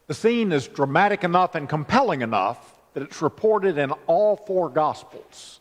The scene is dramatic enough and compelling enough that it's reported in all four Gospels,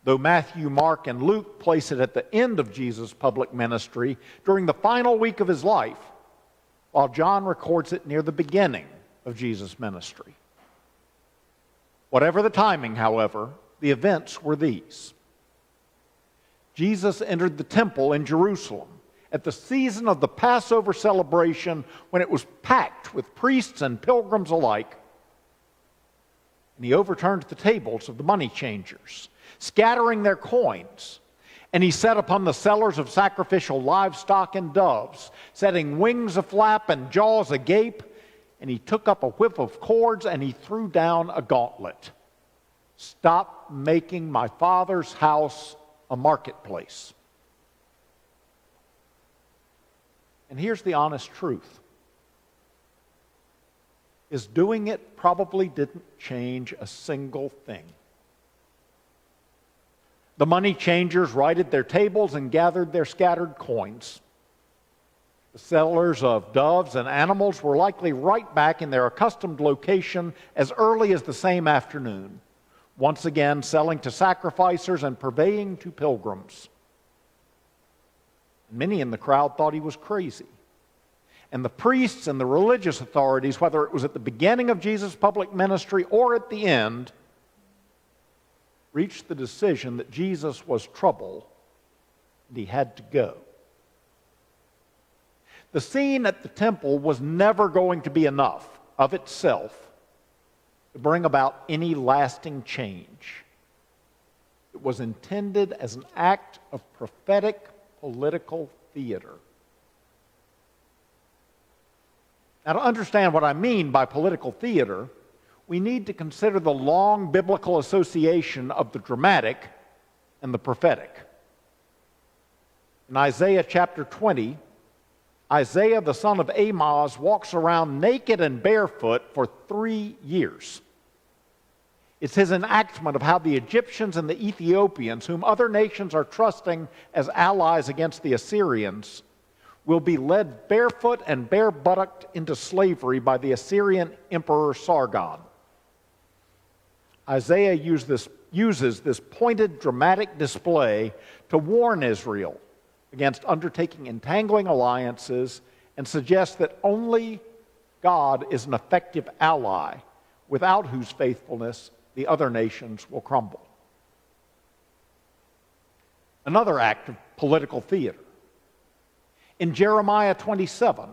though Matthew, Mark, and Luke place it at the end of Jesus' public ministry during the final week of his life, while John records it near the beginning of Jesus' ministry. Whatever the timing, however, the events were these. Jesus entered the temple in Jerusalem at the season of the Passover celebration when it was packed with priests and pilgrims alike. And he overturned the tables of the money changers, scattering their coins. And he set upon the sellers of sacrificial livestock and doves, setting wings aflap and jaws agape. And he took up a whip of cords and he threw down a gauntlet. Stop making my Father's house a marketplace. And here's the honest truth. His doing it probably didn't change a single thing. The money changers righted their tables and gathered their scattered coins. The sellers of doves and animals were likely right back in their accustomed location as early as the same afternoon, once again selling to sacrificers and purveying to pilgrims. Many in the crowd thought he was crazy. And the priests and the religious authorities, whether it was at the beginning of Jesus' public ministry or at the end, reached the decision that Jesus was trouble and he had to go. The scene at the temple was never going to be enough of itself to bring about any lasting change. It was intended as an act of prophetic political theater. Now, to understand what I mean by political theater, we need to consider the long biblical association of the dramatic and the prophetic. In Isaiah chapter 20, Isaiah the son of Amoz walks around naked and barefoot for 3 years. It's his enactment of how the Egyptians and the Ethiopians, whom other nations are trusting as allies against the Assyrians, will be led barefoot and bare-buttocked into slavery by the Assyrian emperor Sargon. Isaiah uses this pointed, dramatic display to warn Israel against undertaking entangling alliances and suggests that only God is an effective ally, without whose faithfulness the other nations will crumble. Another act of political theater. In Jeremiah 27,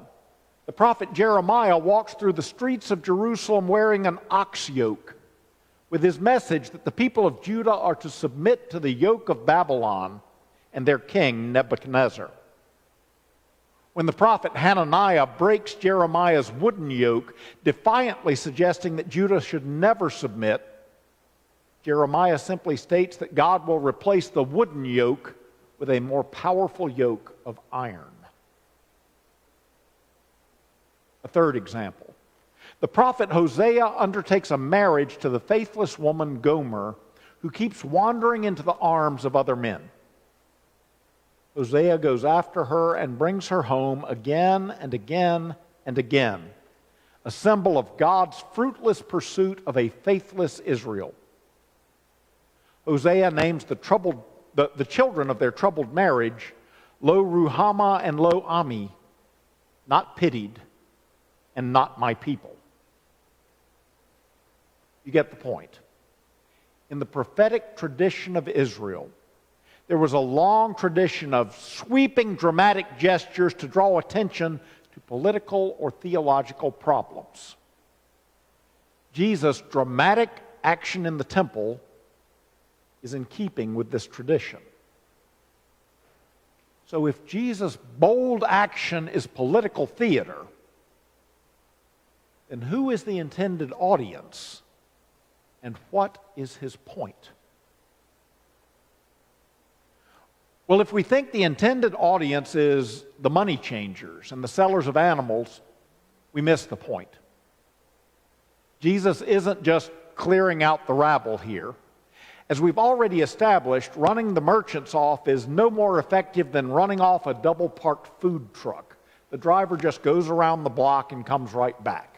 the prophet Jeremiah walks through the streets of Jerusalem wearing an ox yoke, with his message that the people of Judah are to submit to the yoke of Babylon and their king Nebuchadnezzar. When the prophet Hananiah breaks Jeremiah's wooden yoke, defiantly suggesting that Judah should never submit, Jeremiah simply states that God will replace the wooden yoke with a more powerful yoke of iron. A third example. The prophet Hosea undertakes a marriage to the faithless woman Gomer, who keeps wandering into the arms of other men. Hosea goes after her and brings her home again and again and again, a symbol of God's fruitless pursuit of a faithless Israel. Hosea names the children of their troubled marriage Lo Ruhamah and Lo Ami, not pitied and not my people. You get the point. In the prophetic tradition of Israel, there was a long tradition of sweeping dramatic gestures to draw attention to political or theological problems. Jesus' dramatic action in the temple is in keeping with this tradition. So if Jesus' bold action is political theater, then who is the intended audience and what is his point? Well, if we think the intended audience is the money changers and the sellers of animals, we miss the point. Jesus isn't just clearing out the rabble here. As we've already established, running the merchants off is no more effective than running off a double-parked food truck. The driver just goes around the block and comes right back.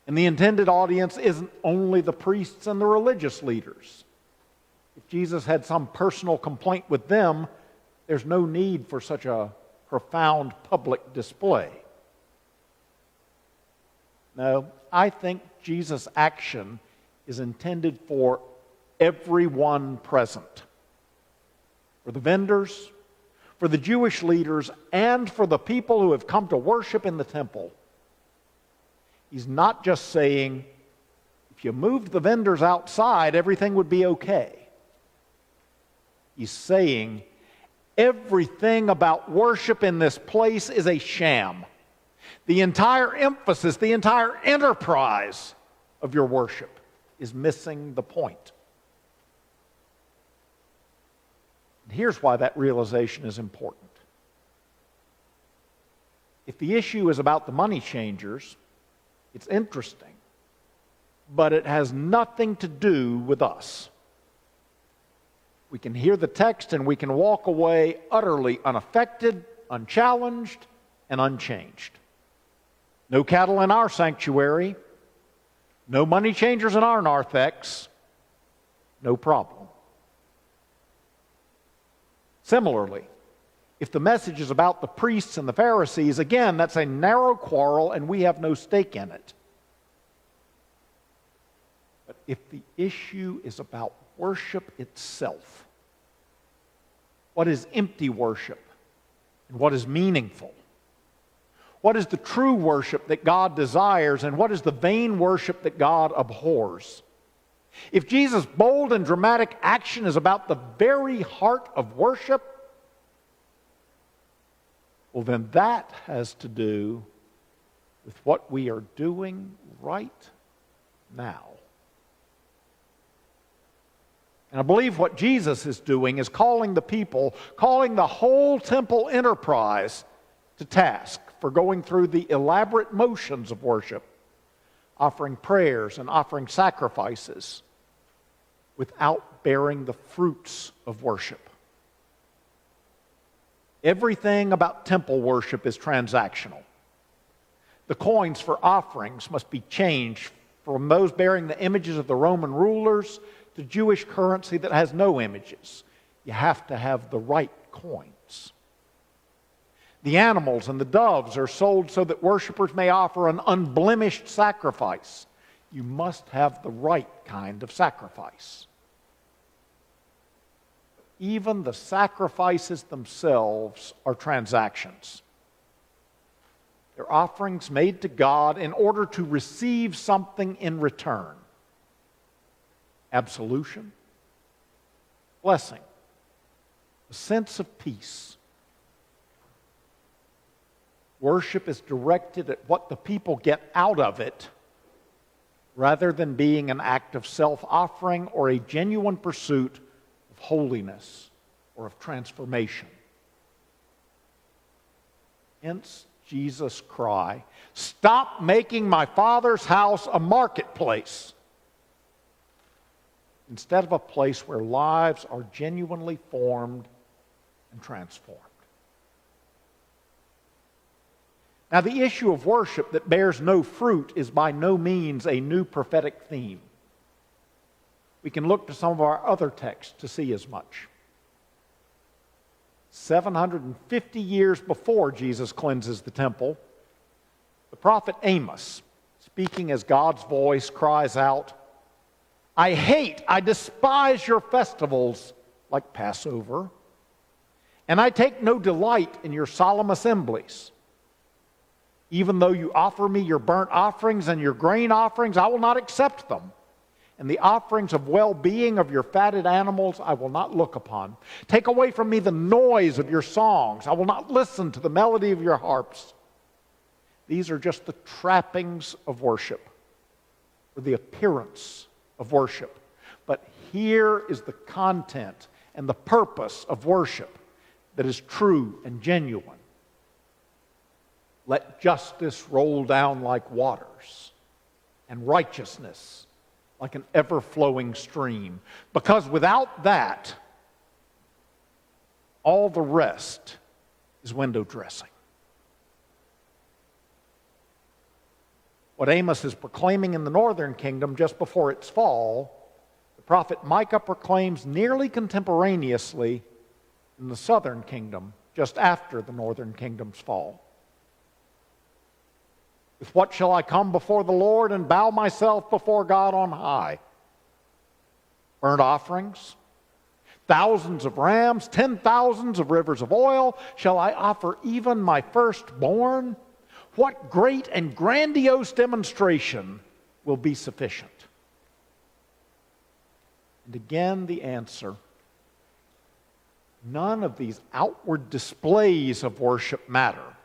And the intended audience isn't only the priests and the religious leaders. If Jesus had some personal complaint with them, there's no need for such a profound public display. No, I think Jesus' action is intended for everyone present. For the vendors, for the Jewish leaders, and for the people who have come to worship in the temple. He's not just saying, if you moved the vendors outside, everything would be okay. He's saying, everything about worship in this place is a sham. The entire emphasis, the entire enterprise of your worship is missing the point. And here's why that realization is important. If the issue is about the money changers, it's interesting, but it has nothing to do with us. We can hear the text and we can walk away utterly unaffected, unchallenged, and unchanged. No cattle in our sanctuary, no money changers in our narthex, no problem. Similarly, if the message is about the priests and the Pharisees, again, that's a narrow quarrel and we have no stake in it. But if the issue is about worship itself, what is empty worship and what is meaningful? What is the true worship that God desires and what is the vain worship that God abhors? If Jesus' bold and dramatic action is about the very heart of worship, well, then that has to do with what we are doing right now. And I believe what Jesus is doing is calling the people, calling the whole temple enterprise to task for going through the elaborate motions of worship, offering prayers and offering sacrifices without bearing the fruits of worship. Everything about temple worship is transactional. The coins for offerings must be changed from those bearing the images of the Roman rulers to Jewish currency that has no images. You have to have the right coins. The animals and the doves are sold so that worshipers may offer an unblemished sacrifice. You must have the right kind of sacrifice. Even the sacrifices themselves are transactions. They're offerings made to God in order to receive something in return. Absolution, blessing, a sense of peace. Worship is directed at what the people get out of it rather than being an act of self-offering or a genuine pursuit of holiness or of transformation. Hence Jesus' cry, "Stop making my Father's house a marketplace," instead of a place where lives are genuinely formed and transformed. Now, the issue of worship that bears no fruit is by no means a new prophetic theme. We can look to some of our other texts to see as much. 750 years before Jesus cleanses the temple, the prophet Amos, speaking as God's voice, cries out, I despise your festivals like Passover, and I take no delight in your solemn assemblies. Even though you offer me your burnt offerings and your grain offerings, I will not accept them. And the offerings of well-being of your fatted animals I will not look upon. Take away from me the noise of your songs. I will not listen to the melody of your harps. These are just the trappings of worship, or the appearance of worship. But here is the content and the purpose of worship that is true and genuine. Let justice roll down like waters, and righteousness like an ever-flowing stream. Because without that, all the rest is window dressing. What Amos is proclaiming in the northern kingdom just before its fall, the prophet Micah proclaims nearly contemporaneously in the southern kingdom just after the northern kingdom's fall. With what shall I come before the Lord and bow myself before God on high? Burnt offerings, thousands of rams, 10,000s of rivers of oil. Shall I offer even my firstborn? What great and grandiose demonstration will be sufficient? And again, the answer: none of these outward displays of worship matter,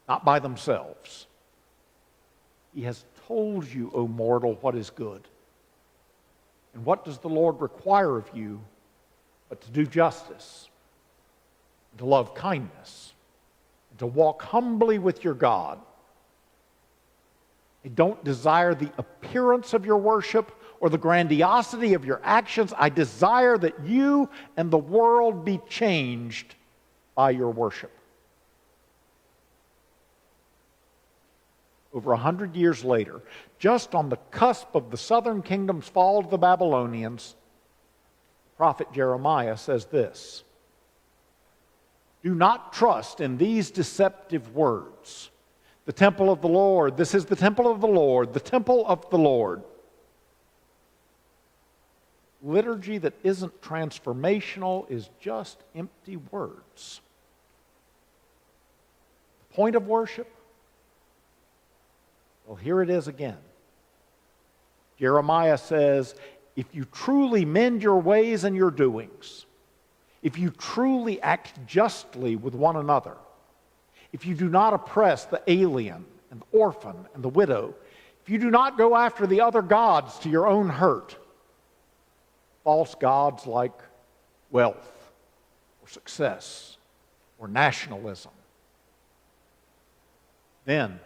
not by themselves. He has told you, O mortal, what is good. And what does the Lord require of you but to do justice, and to love kindness, and to walk humbly with your God? I don't desire the appearance of your worship or the grandiosity of your actions. I desire that you and the world be changed by your worship. Over 100 years later, just on the cusp of the southern kingdom's fall to the Babylonians, the prophet Jeremiah says this: do not trust in these deceptive words. The temple of the Lord, this is the temple of the Lord, the temple of the Lord. Liturgy that isn't transformational is just empty words. The point of worship? Well, here it is again. Jeremiah says, if you truly mend your ways and your doings, if you truly act justly with one another, if you do not oppress the alien and the orphan and the widow, if you do not go after the other gods to your own hurt, false gods like wealth or success or nationalism, then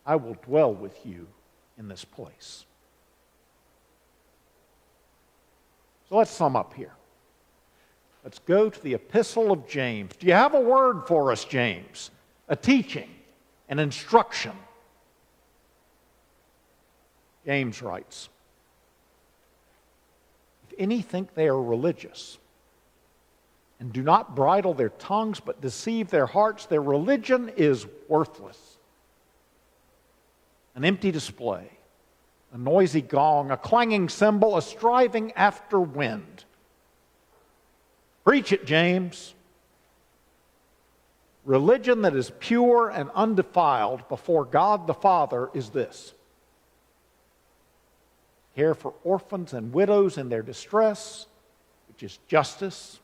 I will dwell with you in this place. So let's sum up here. Let's go to the Epistle of James. Do you have a word for us, James? A teaching, an instruction. James writes, if any think they are religious and do not bridle their tongues but deceive their hearts, their religion is worthless. An empty display, a noisy gong, a clanging cymbal, a striving after wind. Preach it, James. Religion that is pure and undefiled before God the Father is this: care for orphans and widows in their distress, which is justice,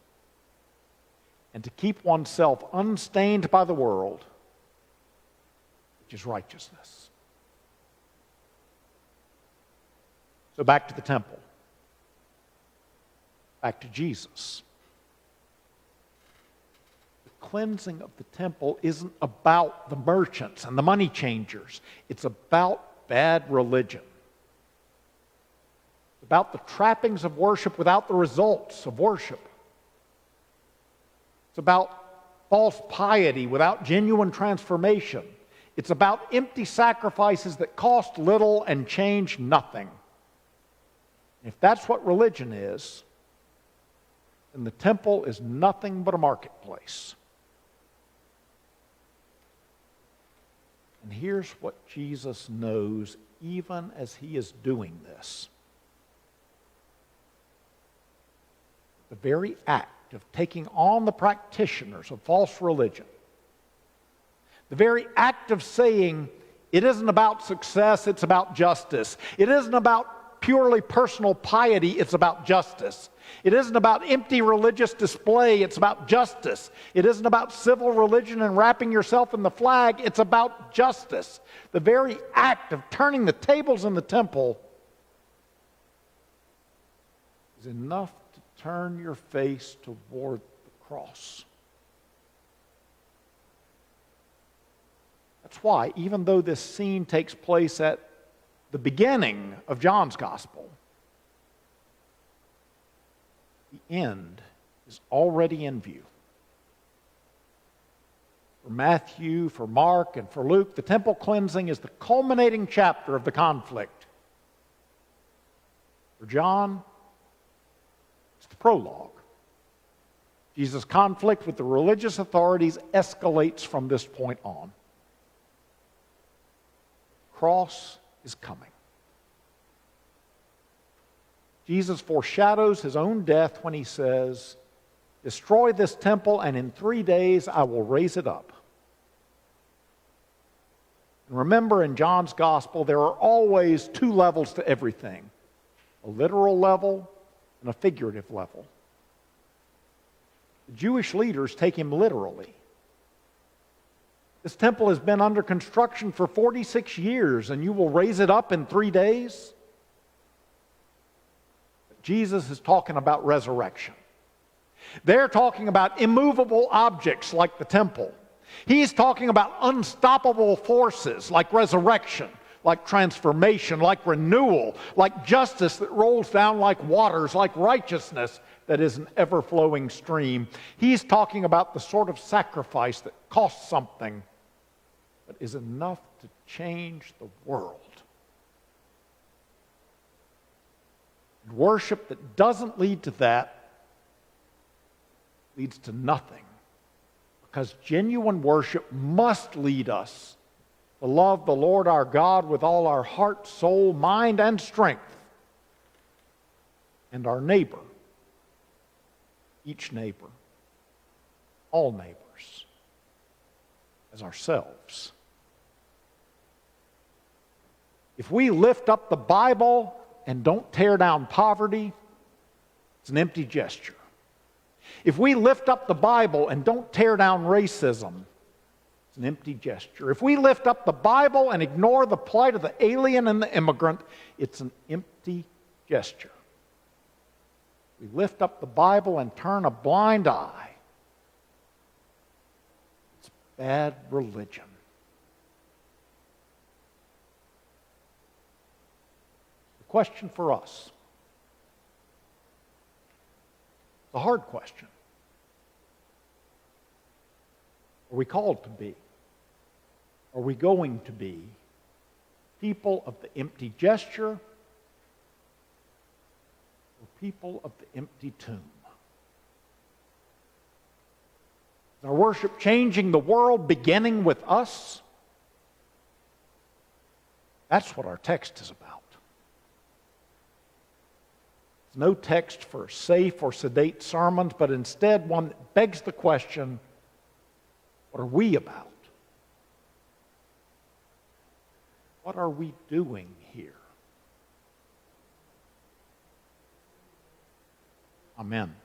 and to keep oneself unstained by the world, which is righteousness. So back to the temple. Back to Jesus. The cleansing of the temple isn't about the merchants and the money changers. It's about bad religion. It's about the trappings of worship without the results of worship. It's about false piety without genuine transformation. It's about empty sacrifices that cost little and change nothing. If that's what religion is, then the temple is nothing but a marketplace. And here's what Jesus knows even as he is doing this. The very act of taking on the practitioners of false religion, the very act of saying it isn't about success, it's about justice. It isn't about purely personal piety, it's about justice. It isn't about empty religious display, it's about justice. It isn't about civil religion and wrapping yourself in the flag, it's about justice. The very act of turning the tables in the temple is enough to turn your face toward the cross. That's why, even though this scene takes place at the beginning of John's Gospel, the end is already in view. For Matthew, for Mark, and for Luke, the temple cleansing is the culminating chapter of the conflict. For John, it's the prologue. Jesus' conflict with the religious authorities escalates from this point on. The cross is coming. Jesus foreshadows his own death when he says, "Destroy this temple, and in 3 days I will raise it up." And remember, in John's gospel, there are always two levels to everything: a literal level and a figurative level. The Jewish leaders take him literally. This temple has been under construction for 46 years, and you will raise it up in 3 days? Jesus is talking about resurrection. They're talking about immovable objects like the temple. He's talking about unstoppable forces like resurrection, like transformation, like renewal, like justice that rolls down like waters, like righteousness that is an ever-flowing stream. He's talking about the sort of sacrifice that costs something but is enough to change the world. And worship that doesn't lead to that leads to nothing, because genuine worship must lead us to love the Lord our God with all our heart, soul, mind, and strength, and our neighbor, each neighbor, all neighbors, as ourselves. If we lift up the Bible and don't tear down poverty, it's an empty gesture. If we lift up the Bible and don't tear down racism, it's an empty gesture. If we lift up the Bible and ignore the plight of the alien and the immigrant, it's an empty gesture. We lift up the Bible and turn a blind eye. It's bad religion. The question for us, the hard question. Are we called to be? Are we going to be people of the empty gesture or people of the empty tomb? Is our worship changing the world, beginning with us? That's what our text is about. It's no text for safe or sedate sermons, but instead one that begs the question, what are we about? What are we doing here? Amen.